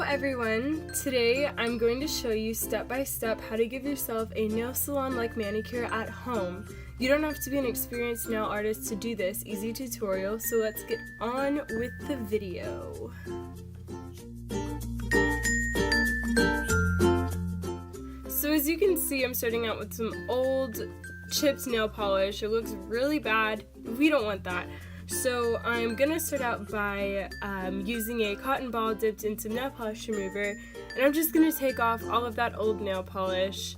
Hello everyone! Today I'm going to show you step by step how to give yourself a nail salon like manicure at home. You don't have to be an experienced nail artist to do this easy tutorial, so let's get on with the video. So as you can see, I'm starting out with some old chipped nail polish. It looks really bad. We don't want that. So I'm gonna start out by using a cotton ball dipped in some nail polish remover, and I'm just gonna take off all of that old nail polish.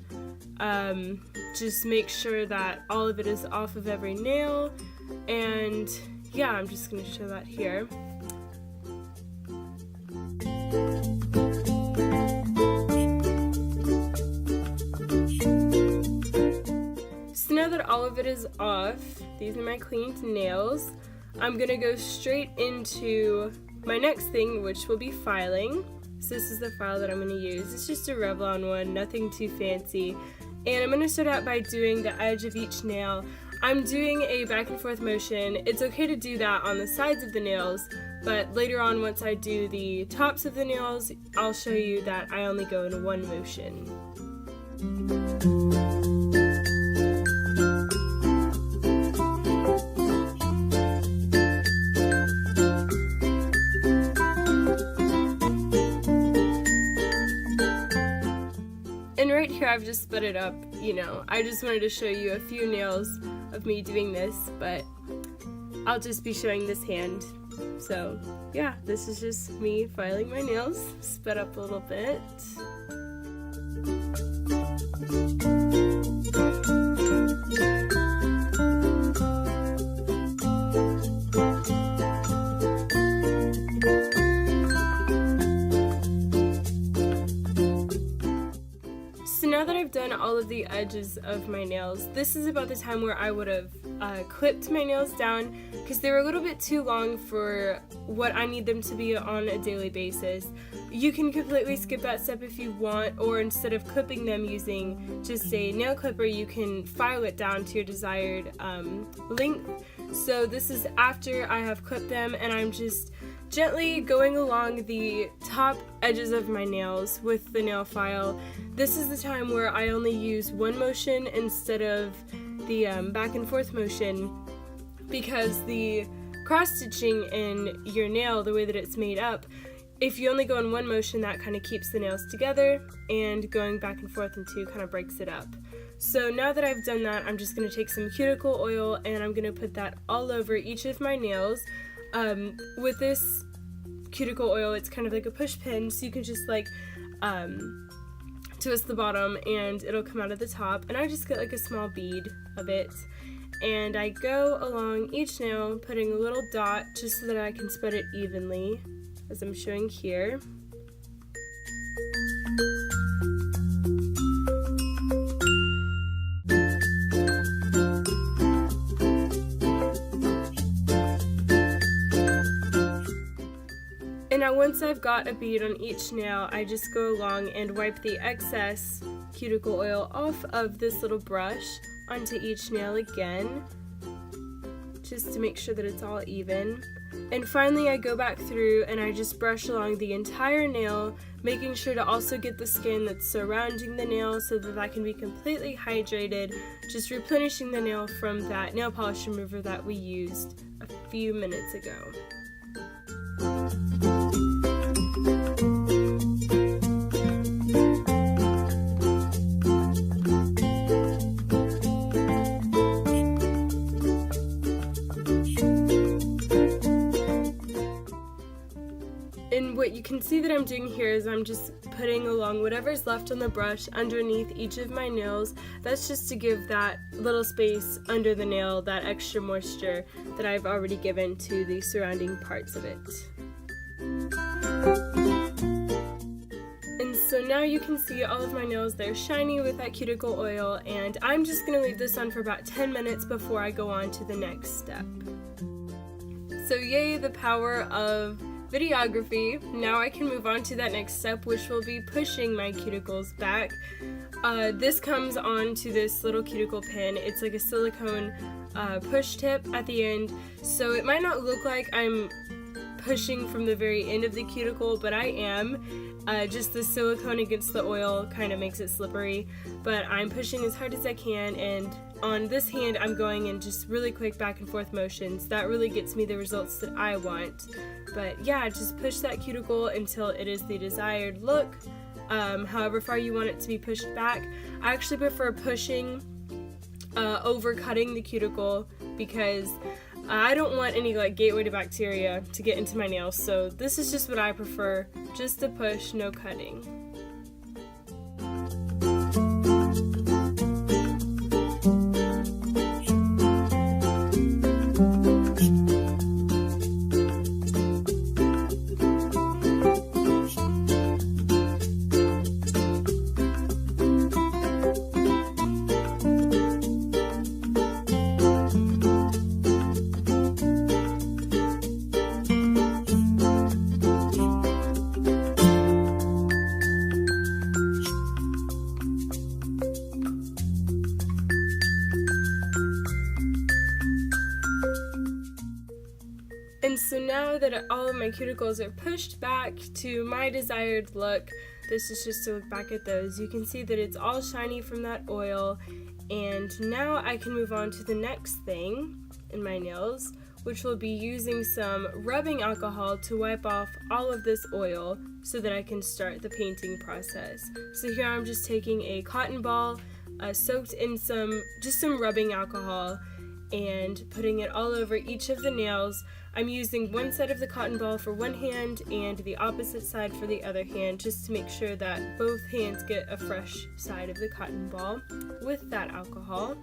Just make sure that all of it is off of every nail, and yeah, I'm just gonna show that here. So now that all of it is off, these are my cleaned nails. I'm gonna go straight into my next thing, which will be filing. So this is the file that I'm gonna use. It's just a Revlon one, nothing too fancy. And I'm gonna start out by doing the edge of each nail. I'm doing a back and forth motion. It's okay to do that on the sides of the nails, but later on, once I do the tops of the nails, I'll show you that I only go in one motion. And right here I've just sped it up, I just wanted to show you a few nails of me doing this, but I'll just be showing this hand. So yeah, this is just me filing my nails, sped up a little bit. So now that I've done all of the edges of my nails, this is about the time where I would have clipped my nails down because they were a little bit too long for what I need them to be on a daily basis. You can completely skip that step if you want, or instead of clipping them using just a nail clipper, you can file it down to your desired length. So this is after I have clipped them, and I'm just gently going along the top edges of my nails with the nail file. This is the time where I only use one motion instead of the back and forth motion, because the cross stitching in your nail, the way that it's made up, if you only go in one motion, that kind of keeps the nails together, and going back and forth in two kind of breaks it up. So now that I've done that, I'm just going to take some cuticle oil and I'm going to put that all over each of my nails. With this cuticle oil, it's kind of like a push pin, so you can just twist the bottom and it'll come out of the top, and I just get like a small bead of it, and I go along each nail putting a little dot just so that I can spread it evenly, as I'm showing here. And now once I've got a bead on each nail, I just go along and wipe the excess cuticle oil off of this little brush onto each nail again, just to make sure that it's all even. And finally I go back through and I just brush along the entire nail, making sure to also get the skin that's surrounding the nail so that that can be completely hydrated, just replenishing the nail from that nail polish remover that we used a few minutes ago. And what you can see that I'm doing here is I'm just putting along whatever's left on the brush underneath each of my nails. That's just to give that little space under the nail that extra moisture that I've already given to the surrounding parts of it. And so now you can see all of my nails, they're shiny with that cuticle oil, and I'm just going to leave this on for about 10 minutes before I go on to the next step. So yay, the power of videography. Now I can move on to that next step, which will be pushing my cuticles back. This comes on to this little cuticle pin. It's like a silicone push tip at the end, so it might not look like I'm pushing from the very end of the cuticle, but I am. Just the silicone against the oil kind of makes it slippery, but I'm pushing as hard as I can, and on this hand I'm going in just really quick back and forth motions. That really gets me the results that I want. But yeah, just push that cuticle until it is the desired look, however far you want it to be pushed back. I actually prefer pushing over cutting the cuticle because I don't want any like gateway to bacteria to get into my nails, so this is just what I prefer, just to push, no cutting. And so now that all of my cuticles are pushed back to my desired look, this is just to look back at those. You can see that it's all shiny from that oil, and now I can move on to the next thing in my nails, which will be using some rubbing alcohol to wipe off all of this oil so that I can start the painting process. So here I'm just taking a cotton ball soaked in some rubbing alcohol and putting it all over each of the nails. I'm using one side of the cotton ball for one hand and the opposite side for the other hand, just to make sure that both hands get a fresh side of the cotton ball with that alcohol.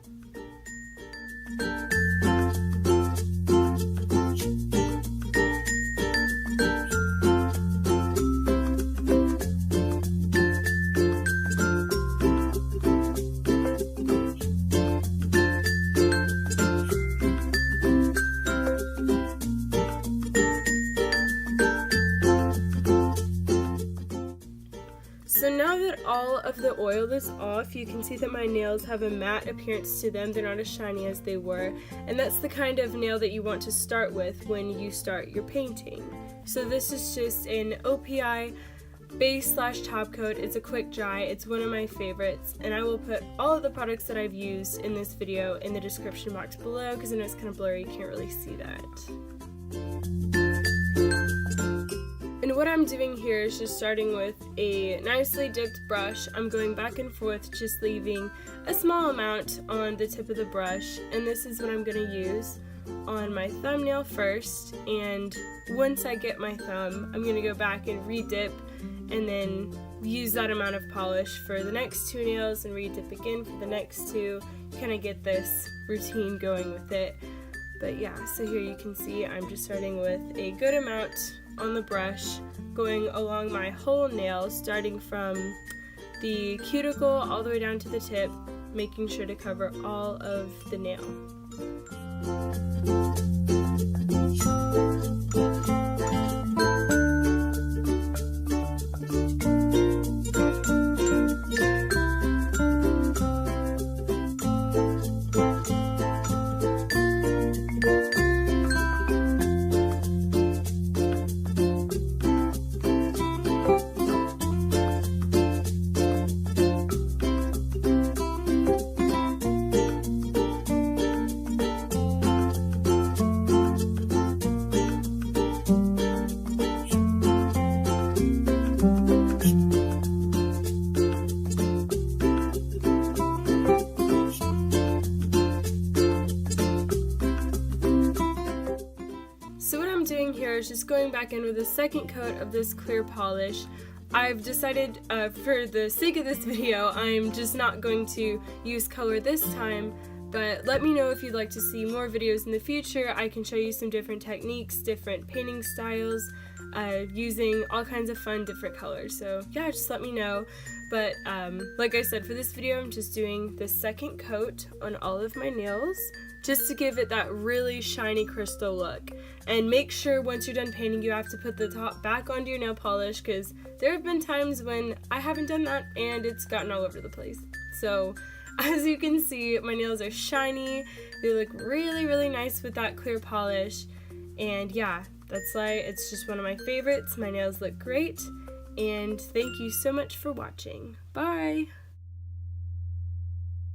So now that all of the oil is off, you can see that my nails have a matte appearance to them. They're not as shiny as they were, and that's the kind of nail that you want to start with when you start your painting. So this is just an OPI base / top coat. It's a quick dry. It's one of my favorites, and I will put all of the products that I've used in this video in the description box below, because I know it's kind of blurry, you can't really see that. And what I'm doing here is just starting with a nicely dipped brush. I'm going back and forth, just leaving a small amount on the tip of the brush, and this is what I'm going to use on my thumbnail first. And once I get my thumb, I'm going to go back and re-dip and then use that amount of polish for the next two nails and re-dip again for the next two. Kind of get this routine going with it. But yeah, so here you can see I'm just starting with a good amount on the brush, going along my whole nail, starting from the cuticle all the way down to the tip, making sure to cover all of the nail. Here is just going back in with a second coat of this clear polish. I've decided for the sake of this video, I'm just not going to use color this time, but let me know if you'd like to see more videos in the future. I can show you some different techniques, different painting styles, using all kinds of fun different colors. So yeah, just let me know. But like I said, for this video I'm just doing the second coat on all of my nails, just to give it that really shiny crystal look. And make sure once you're done painting you have to put the top back onto your nail polish, because there have been times when I haven't done that and it's gotten all over the place. So as you can see, my nails are shiny, they look really, really nice with that clear polish. And yeah, That's why it's just one of my favorites. My nails look great, and thank you so much for watching. Bye!